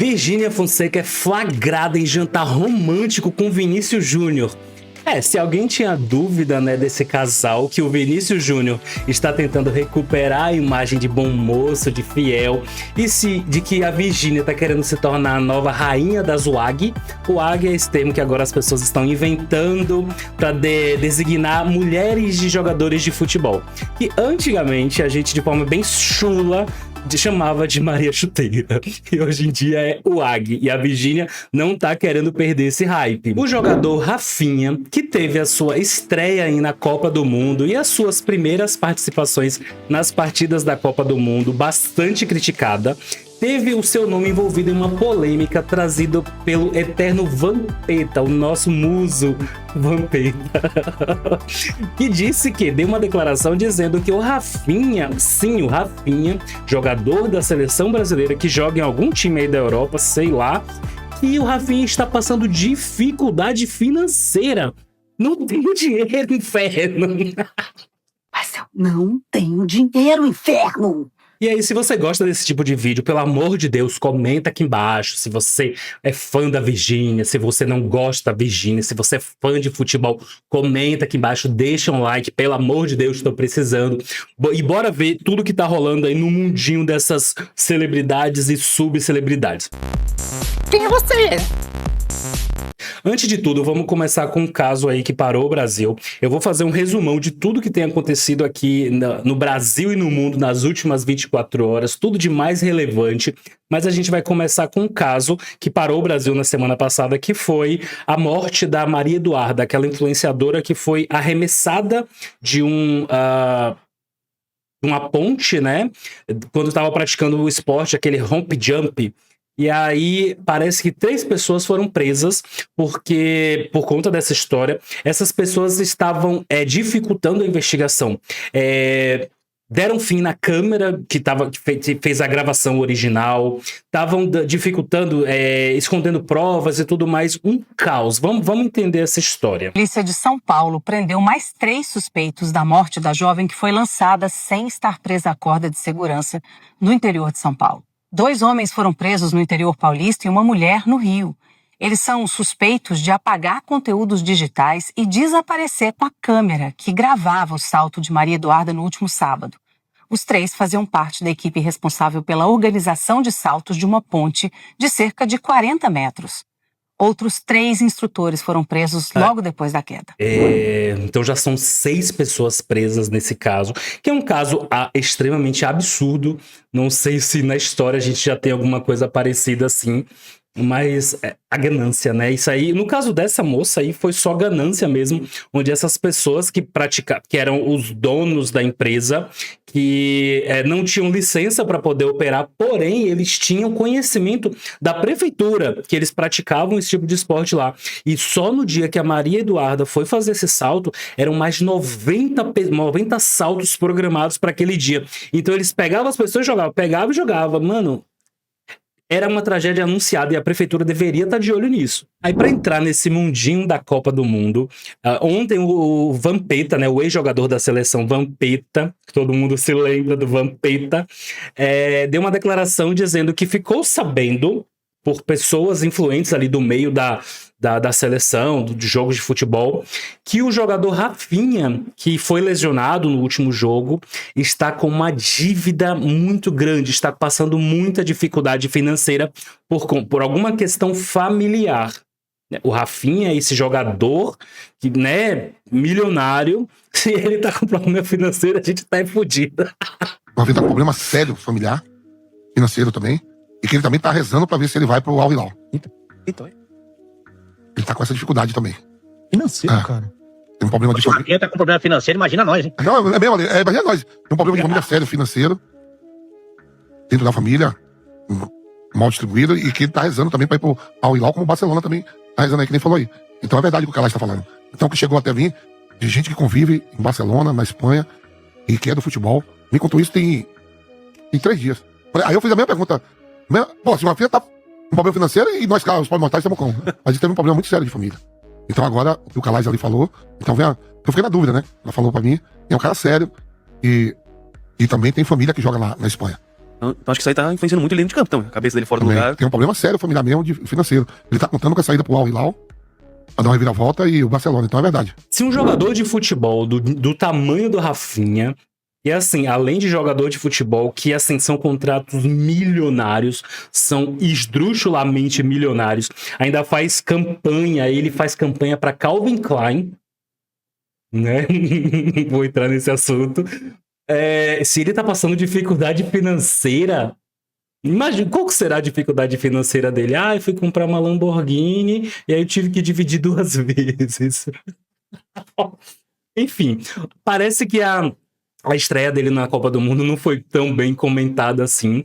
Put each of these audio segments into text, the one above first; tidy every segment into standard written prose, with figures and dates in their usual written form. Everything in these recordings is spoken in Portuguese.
Virgínia Fonseca é flagrada em jantar romântico com Vinícius Júnior. Se alguém tinha dúvida, desse casal, que o Vinícius Júnior está tentando recuperar a imagem de bom moço, de fiel, e de que a Virgínia está querendo se tornar a nova rainha das WAG. WAG é esse termo que agora as pessoas estão inventando para designar mulheres de jogadores de futebol. E antigamente a gente, de forma bem chula, chamava de Maria Chuteira. E hoje em dia é WAG. E a Virgínia não tá querendo perder esse hype. O jogador Rafinha, que teve a sua estreia aí na Copa do Mundo e as suas primeiras participações nas partidas da Copa do Mundo, bastante criticada, teve o seu nome envolvido em uma polêmica trazida pelo eterno Vampeta, o nosso muso Vampeta, que disse que deu uma declaração dizendo que o Rafinha, sim, o Rafinha, jogador da seleção brasileira que joga em algum time aí da Europa, sei lá, que o Rafinha está passando dificuldade financeira. Não tenho dinheiro, inferno. Mas eu não tenho dinheiro, inferno. E aí, se você gosta desse tipo de vídeo, pelo amor de Deus, comenta aqui embaixo. Se você é fã da Virgínia, se você não gosta da Virgínia, se você é fã de futebol, comenta aqui embaixo, deixa um like, pelo amor de Deus, estou precisando. E bora ver tudo que tá rolando aí no mundinho dessas celebridades e subcelebridades. Quem é você? Antes de tudo, vamos começar com um caso aí que parou o Brasil. Eu vou fazer um resumão de tudo que tem acontecido aqui no Brasil e no mundo nas últimas 24 horas, tudo de mais relevante, mas a gente vai começar com um caso que parou o Brasil na semana passada, que foi a morte da Maria Eduarda, aquela influenciadora que foi arremessada de uma ponte, quando estava praticando o esporte, aquele romp jump. E aí, parece que 3 pessoas foram presas porque, por conta dessa história, essas pessoas estavam dificultando a investigação. Deram fim na câmera que fez a gravação original, estavam dificultando, escondendo provas e tudo mais. Um caos. Vamos entender essa história. A polícia de São Paulo prendeu mais 3 suspeitos da morte da jovem que foi lançada sem estar presa à corda de segurança no interior de São Paulo. 2 homens foram presos no interior paulista e uma mulher no Rio. Eles são suspeitos de apagar conteúdos digitais e desaparecer com a câmera que gravava o salto de Maria Eduarda no último sábado. Os 3 faziam parte da equipe responsável pela organização de saltos de uma ponte de cerca de 40 metros. Outros 3 instrutores foram presos logo depois da queda. Então já são 6 pessoas presas nesse caso, que é um caso extremamente absurdo. Não sei se na história a gente já tem alguma coisa parecida assim, mas a ganância, Isso aí, no caso dessa moça aí, foi só ganância mesmo, onde essas pessoas que eram os donos da empresa, que não tinham licença para poder operar, porém eles tinham conhecimento da prefeitura que eles praticavam esse tipo de esporte lá. E só no dia que a Maria Eduarda foi fazer esse salto, eram mais 90 saltos programados para aquele dia. Então eles pegavam as pessoas e jogavam, mano. Era uma tragédia anunciada e a prefeitura deveria estar de olho nisso. Aí, para entrar nesse mundinho da Copa do Mundo, ontem o Vampeta, o ex-jogador da seleção Vampeta, que todo mundo se lembra do Vampeta, deu uma declaração dizendo que ficou sabendo, por pessoas influentes ali do meio da seleção, de jogos de futebol, que o jogador Rafinha, que foi lesionado no último jogo, está com uma dívida muito grande, está passando muita dificuldade financeira por alguma questão familiar. O Rafinha é esse jogador que, milionário, se ele tá com problema financeiro, a gente tá fodido. O Rafinha tá com problema sério familiar, financeiro também, e que ele também tá rezando pra ver se ele vai pro Al Hilal. Ele tá com essa dificuldade também. Financeiro, cara. Tem um problema de família. Quem tá com problema financeiro, imagina nós, hein? Não, imagina nós. Tem um problema de família sério, financeiro, dentro da família, mal distribuído, e que ele tá rezando também pra ir pro Al Hilal, como o Barcelona também tá rezando aí, que nem falou aí. Então é verdade o que o Kalash tá falando. Então o que chegou até mim, de gente que convive em Barcelona, na Espanha, e que é do futebol, me contou isso tem 3 dias. Aí eu fiz a mesma pergunta. Pô, se uma filha tá com problema financeiro e nós, os pobres mortais, estamos como? A gente teve um problema muito sério de família. Então agora, o que o Kalash ali falou, então eu fiquei na dúvida, Ela falou pra mim, é um cara sério e também tem família que joga lá na Espanha. Então acho que isso aí tá influenciando muito ele dentro de campo, então. A cabeça dele fora do Também. lugar. Tem um problema sério familiar mesmo financeiro. Ele tá contando com a saída pro Al Hilal pra dar uma reviravolta e o Barcelona, então é verdade. Se um jogador de futebol do tamanho do Rafinha, e assim, além de jogador de futebol, que assim, são contratos milionários, são esdrúxulamente milionários, ainda faz campanha, ele faz campanha para Calvin Klein, né? Vou entrar nesse assunto. Se ele tá passando dificuldade financeira, imagina, qual que será a dificuldade financeira dele? Eu fui comprar uma Lamborghini e aí eu tive que dividir 2 vezes. Enfim, parece que a estreia dele na Copa do Mundo não foi tão bem comentada assim.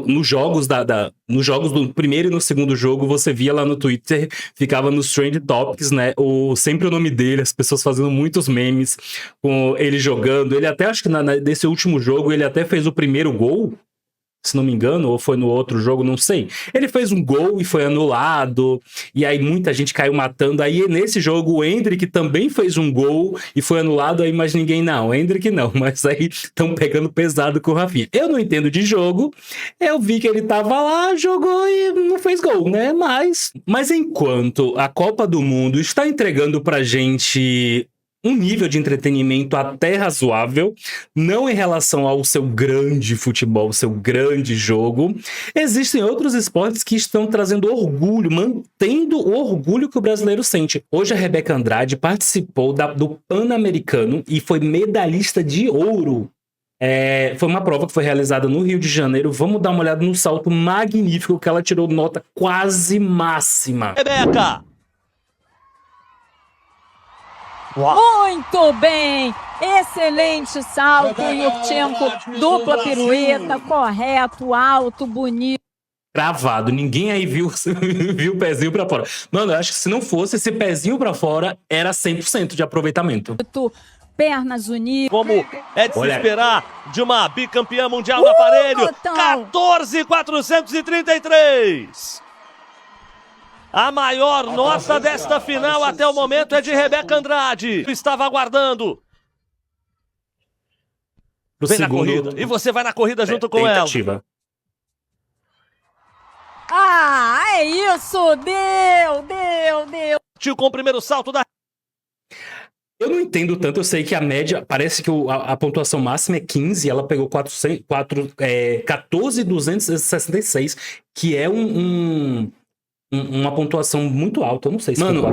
Nos jogos nos jogos do primeiro e no segundo jogo, você via lá no Twitter, ficava nos Trend Topics, né? Sempre o nome dele, as pessoas fazendo muitos memes com ele jogando. Ele até, acho que nesse último jogo, ele até fez o primeiro gol, se não me engano, ou foi no outro jogo, não sei. Ele fez um gol e foi anulado, e aí muita gente caiu matando. Aí nesse jogo o Endrick também fez um gol e foi anulado, aí mas ninguém não, o Endrick não, mas aí estão pegando pesado com o Rafinha. Eu não entendo de jogo, eu vi que ele tava lá, jogou e não fez gol, né? Mas enquanto a Copa do Mundo está entregando pra gente um nível de entretenimento até razoável, não em relação ao seu grande futebol, seu grande jogo. Existem outros esportes que estão trazendo orgulho, mantendo o orgulho que o brasileiro sente. Hoje a Rebeca Andrade participou do Pan-Americano e foi medalhista de ouro. Foi uma prova que foi realizada no Rio de Janeiro. Vamos dar uma olhada no salto magnífico que ela tirou nota quase máxima. Rebeca! Muito bem! Excelente salto, Yurchenko, dupla pirueta, correto, alto, bonito. Cravado, ninguém aí viu o pezinho pra fora. Mano, eu acho que se não fosse esse pezinho pra fora, era 100% de aproveitamento. Pernas unidas. Como é de se esperar de uma bicampeã mundial no aparelho. 14.433. A maior nota desta final até o momento é de Rebeca Andrade. Estava aguardando. Vem na corrida. E você vai na corrida junto com ela. É isso! Deu! Com o primeiro salto da... Eu não entendo tanto, eu sei que a média, parece que a pontuação máxima é 15, ela pegou 14.266, que é uma pontuação muito alta, eu não sei se... Mano,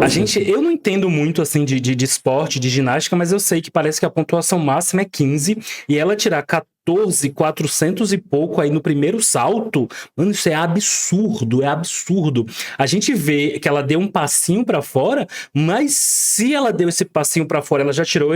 eu não entendo muito, assim, de esporte, de ginástica, mas eu sei que parece que a pontuação máxima é 15, e ela tirar 14.400 e pouco aí no primeiro salto, mano, isso é absurdo, A gente vê que ela deu um passinho pra fora, mas se ela deu esse passinho pra fora, ela já tirou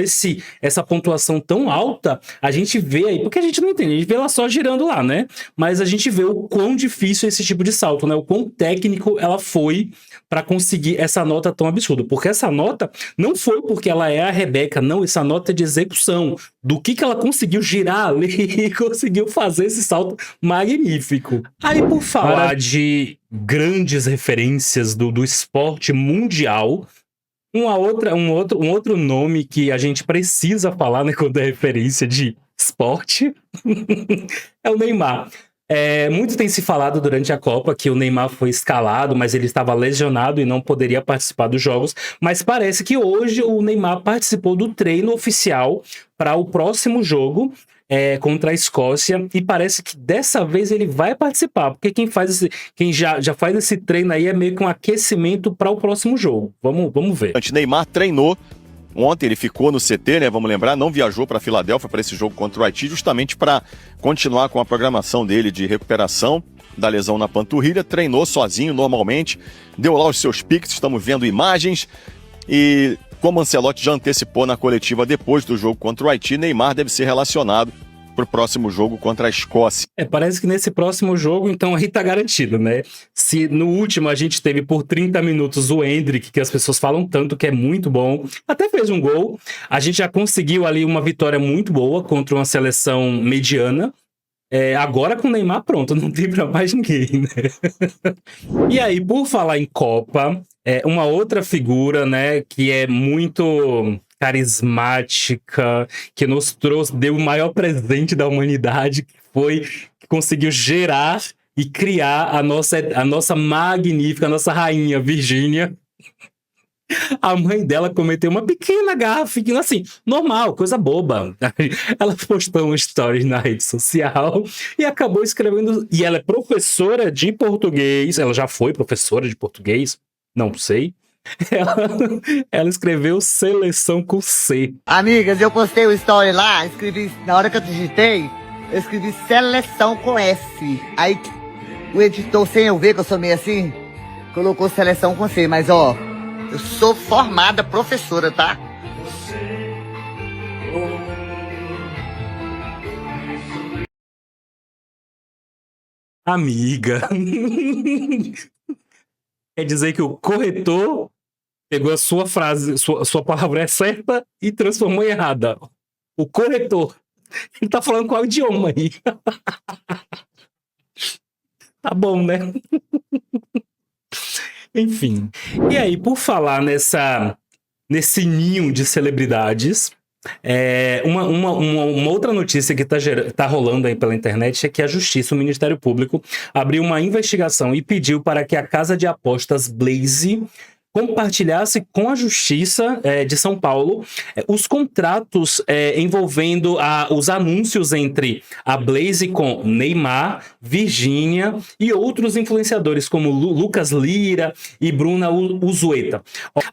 essa pontuação tão alta, a gente vê aí, porque a gente não entende, a gente vê ela só girando lá, né? Mas a gente vê o quão difícil é esse tipo de salto, né? O quão técnico ela foi pra conseguir essa nota tão absurda, porque essa nota não foi porque ela é a Rebeca, não, essa nota é de execução, do que ela conseguiu girar ali e conseguiu fazer esse salto magnífico. Aí, por falar de grandes referências do esporte mundial, um outro nome que a gente precisa falar, né, quando é referência de esporte, é o Neymar. Muito tem se falado durante a Copa que o Neymar foi escalado, mas ele estava lesionado e não poderia participar dos jogos. Mas parece que hoje o Neymar participou do treino oficial para o próximo jogo contra a Escócia, e parece que dessa vez ele vai participar, porque quem já faz esse treino aí é meio que um aquecimento para o próximo jogo. Vamos ver. Neymar treinou ontem, ele ficou no CT, né? Vamos lembrar, não viajou para Filadélfia para esse jogo contra o Haiti, justamente para continuar com a programação dele de recuperação da lesão na panturrilha. Treinou sozinho, normalmente, deu lá os seus piques, estamos vendo imagens. E como Ancelotti já antecipou na coletiva depois do jogo contra o Haiti, Neymar deve ser relacionado para o próximo jogo contra a Escócia. Parece que nesse próximo jogo, então, aí tá garantido, né? Se no último a gente teve por 30 minutos o Endrick, que as pessoas falam tanto que é muito bom, até fez um gol, a gente já conseguiu ali uma vitória muito boa contra uma seleção mediana. Agora com o Neymar, pronto, não tem pra mais ninguém, né? E aí, por falar em Copa, uma outra figura, né, que é muito carismática, que nos trouxe, deu o maior presente da humanidade, que foi que conseguiu gerar e criar a nossa magnífica, a nossa rainha Virgínia. A mãe dela cometeu uma pequena gafe, assim, normal, coisa boba. Ela postou um story na rede social e acabou escrevendo. E ela é professora de português. Ela já foi professora de português? Não sei. Ela escreveu seleção com C. Amigas, eu postei o story lá, escrevi, na hora que eu digitei, eu escrevi seleção com S. Aí o editor, sem eu ver que eu sou meio assim, colocou seleção com C, mas ó, eu sou formada professora, tá? Amiga. Quer dizer que o corretor pegou a sua frase, sua palavra é certa e transformou em errada. O corretor. Ele tá falando qual idioma aí? Tá bom, né? Enfim. E aí, por falar nesse ninho de celebridades, uma outra notícia que tá rolando aí pela internet é que a Justiça, o Ministério Público, abriu uma investigação e pediu para que a casa de apostas Blaze compartilhasse com a Justiça de São Paulo os contratos envolvendo os anúncios entre a Blaze com Neymar, Virgínia e outros influenciadores como Lucas Lira e Bruna Uzueta.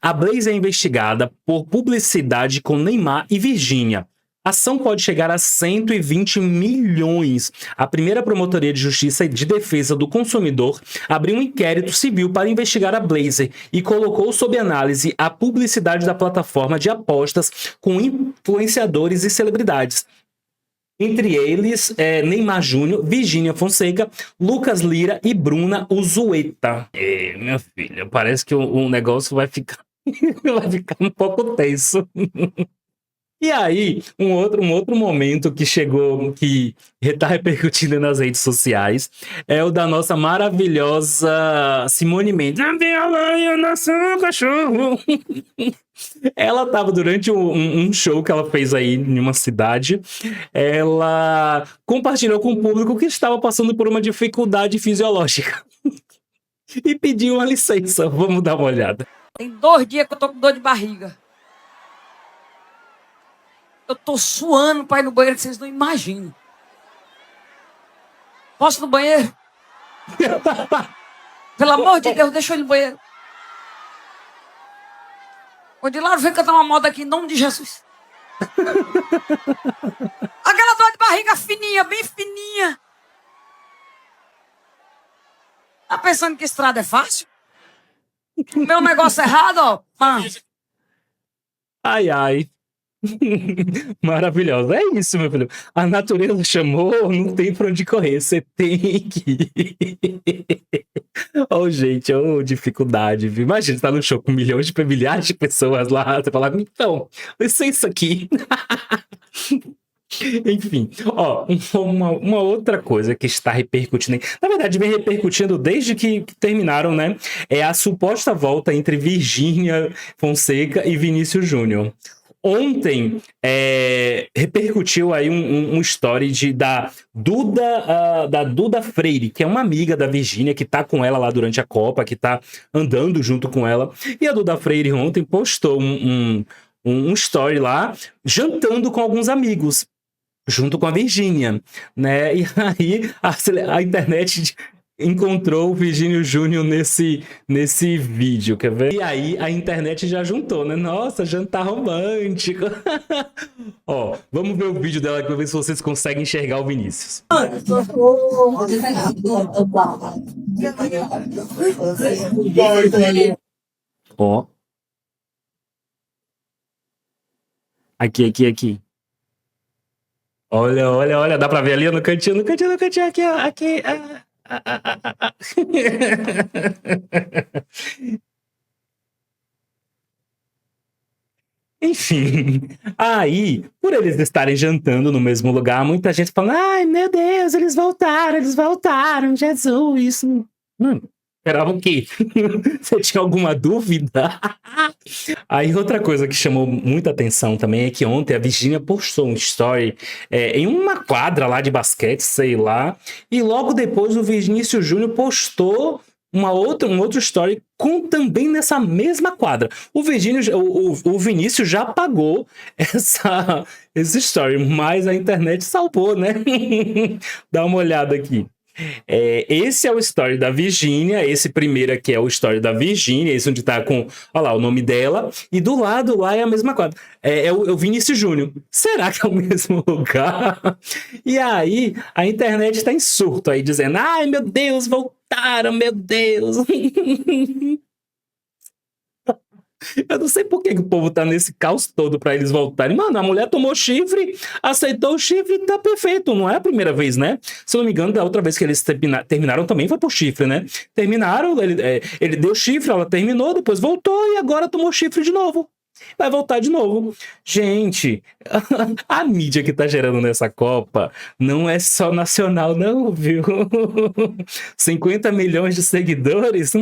A Blaze é investigada por publicidade com Neymar e Virgínia. A ação pode chegar a 120 milhões. A primeira Promotoria de Justiça de Defesa do Consumidor abriu um inquérito civil para investigar a Blaze e colocou sob análise a publicidade da plataforma de apostas com influenciadores e celebridades. Entre eles, Neymar Júnior, Virgínia Fonseca, Lucas Lira e Bruna Uzueta. Minha filha, parece que o negócio vai ficar um pouco tenso. E aí, um outro momento que chegou, que está repercutindo nas redes sociais, é o da nossa maravilhosa Simone Mendes. Eu nasci um cachorro. Ela estava durante um show que ela fez aí em uma cidade, ela compartilhou com o público que estava passando por uma dificuldade fisiológica. E pediu uma licença. Vamos dar uma olhada. Tem 2 dias que eu tô com dor de barriga. Eu tô suando pra ir no banheiro que vocês não imaginam. Posso ir no banheiro? Pelo amor de Deus, deixa eu ir no banheiro. O de lá vem cantar uma moda aqui em nome de Jesus. Aquela dor de barriga fininha, bem fininha. Tá pensando que estrada é fácil? Meu negócio é errado, ó. Ai, ai. Maravilhosa. É isso, meu filho. A natureza chamou, não tem pra onde correr. Você tem que ir. Oh, gente, dificuldade. Viu? Imagina, você tá no show com milhares de pessoas lá. Você fala, então, licença aqui. Enfim, ó, uma outra coisa que está repercutindo, na verdade vem repercutindo desde que terminaram, né, é a suposta volta entre Virgínia Fonseca e Vinícius Júnior. Ontem repercutiu aí um story da Duda Freire, que é uma amiga da Virgínia, que tá com ela lá durante a Copa, que tá andando junto com ela. E a Duda Freire ontem postou um story lá, jantando com alguns amigos, junto com a Virgínia, né? E aí a internet encontrou o Virgínio Júnior nesse vídeo, quer ver? E aí a internet já juntou, né? Nossa, jantar romântico. Ó, vamos ver o vídeo dela aqui pra ver se vocês conseguem enxergar o Vinícius. Ó. Aqui. Olha, dá pra ver ali no cantinho, aqui, ó, aqui. Enfim, aí, por eles estarem jantando no mesmo lugar, muita gente fala, ai, meu Deus, eles voltaram, Jesus, Esperava o quê? Você tinha alguma dúvida? Aí outra coisa que chamou muita atenção também é que ontem a Virgínia postou um story em uma quadra lá de basquete, sei lá, e logo depois o Vinícius Júnior postou um outro story também nessa mesma quadra. O Vinícius já apagou esse story, mas a internet salvou, né? Dá uma olhada aqui. Esse é o story da Virgínia, esse primeiro aqui é o story da Virgínia, esse onde tá com, olha lá, o nome dela, e do lado lá é a mesma quadra, é o Vinícius Júnior. Será que é o mesmo lugar? E aí, a internet tá em surto aí, dizendo, ai meu Deus, voltaram, meu Deus. Eu não sei por que o povo tá nesse caos todo pra eles voltarem. Mano, a mulher tomou chifre, aceitou o chifre e tá perfeito. Não é a primeira vez, né? Se eu não me engano, da outra vez que eles terminaram também foi por chifre, né? Terminaram, ele deu chifre, ela terminou, depois voltou e agora tomou chifre de novo. Vai voltar de novo. Gente, a mídia que tá gerando nessa Copa não é só nacional não, viu? 50 milhões de seguidores,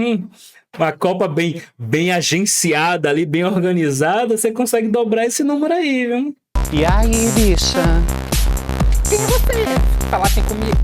uma Copa bem agenciada ali, bem organizada, você consegue dobrar esse número aí, viu? E aí, bicha? Quem é você? Falar assim comigo?